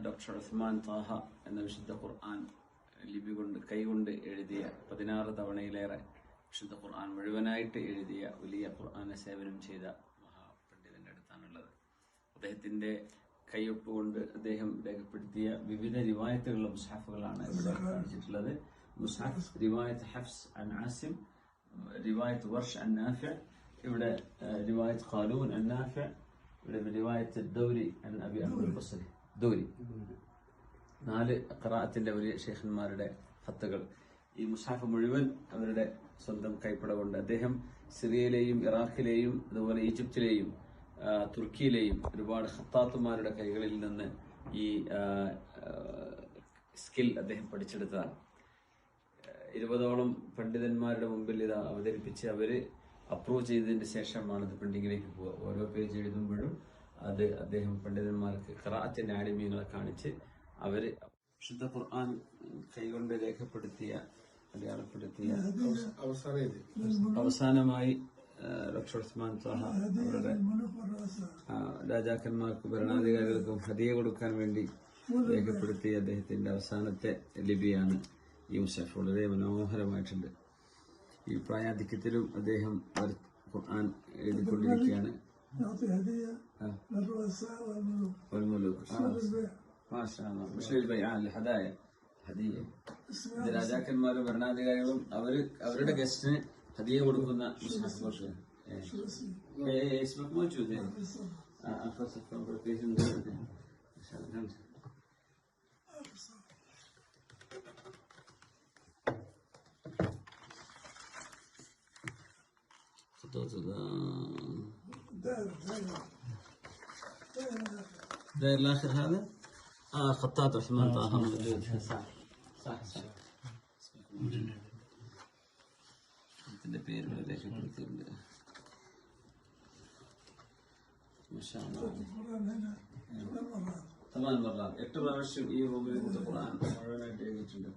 Doctor Usman Thaha എന്ന വിശുദ്ധ ഖുർആൻ ലിപി കൊണ്ട് കൈകൊണ്ട് എഴുതിയ 16 തവണയിലേറെ വിശുദ്ധ ഖുർആൻ മുഴുവനായിട്ട് എഴുതിയ വലിയ ഖുർആന സേവനം ചെയ്ത മഹാപണ്ഡിതന്റെ അടുത്താണുള്ളത്. അദ്ദേഹത്തിന്റെ കൈയൊപ്പ് കൊണ്ട് അദ്ദേഹം രേഖപ്പെടുത്തിയ വിവിധ റിവായത്തുകളുടെ മുസ്ഹഫുകളാണ് ഇവിടെ കാണിച്ചിട്ടുള്ളത്. മുസ്ഹഫ് റിവായത്ത് ഹഫ്സ് അൻ ആസിം, റിവായത്ത് വർഷ് അൻ നാഫിഅ, ഇവിടെ റിവായത്ത് ഖാലൂൻ അൻ നാഫിഅ, ഇവിടെ റിവായത്ത് ദൗരി അൻ അബി അഹ്മദ് ബസ്രി ദൗരി. 4 ഖിറാഅത്തിന്റെ വലിയ ഷെയ്ഖന്മാരുടെ ഖത്തുകൾ. ഈ മുസ്ഹഫ് മുഴുവൻ അവരുടെ സ്വന്തം കൈപ്പട കൊണ്ട് അദ്ദേഹം സിറിയയിലെയും ഇറാഖിലെയും അതുപോലെ ഈജിപ്തിലെയും തുർക്കിയിലെയും ഒരുപാട് ഖത്താത്തുമാരുടെ കൈകളിൽ നിന്ന് ഈ സ്കിൽ അദ്ദേഹം പഠിച്ചെടുത്തതാണ്. 20ഓളം പണ്ഡിതന്മാരുടെ മുമ്പിൽ ഇത് അവതരിപ്പിച്ച് അവര് അപ്രൂവ് ചെയ്തതിന് ശേഷമാണ് ഇത് പ്രിന്റിങ്ങിലേക്ക് പോവുക. ഓരോ പേജ് എഴുതുമ്പോഴും അത് അദ്ദേഹം പണ്ഡിതന്മാർക്ക് ഖിറാഅത്തിന്റെ ആലിമീങ്ങളെ കാണിച്ച് അവര് വിശുദ്ധ ഖുർആൻ കൈകൊണ്ട് രേഖപ്പെടുത്തിയ അടയാളപ്പെടുത്തിയ അവസാനമായി ഡോക്ടർ ഉസ്മാൻ താഹ അവരുടെ രാജാക്കന്മാർക്കും ഭരണാധികാരികൾക്കും ഹദിയ കൊടുക്കാൻ വേണ്ടി രേഖപ്പെടുത്തിയ അദ്ദേഹത്തിന്റെ അവസാനത്തെ ലിപിയാണ് ഈ മുസ്ഹഫ്. വളരെ മനോഹരമായിട്ടുണ്ട്. ഈ പ്രായാധിക്യത്തിലും അദ്ദേഹം ഖുർആൻ എഴുതിക്കൊണ്ടിരിക്കുകയാണ്. രാജാക്കന്മാരും ഭരണാധികാരികളും അവരുടെ ഗസ്റ്റിന് ഹദിയ കൊടുക്കുന്ന داير الاخر هذا خطاط عثمان طه موجود. صح ഇതിന്റെ പേരുകൾ രേഖപ്പെടുത്തിയിട്ടുണ്ട്. മാഷാ അല്ലാഹ് 8 പ്രാവശ്യം ഈ റൂമിൽ ഖുർആൻ മുഴുവനായിട്ട് എഴുതിയിട്ടുണ്ട്.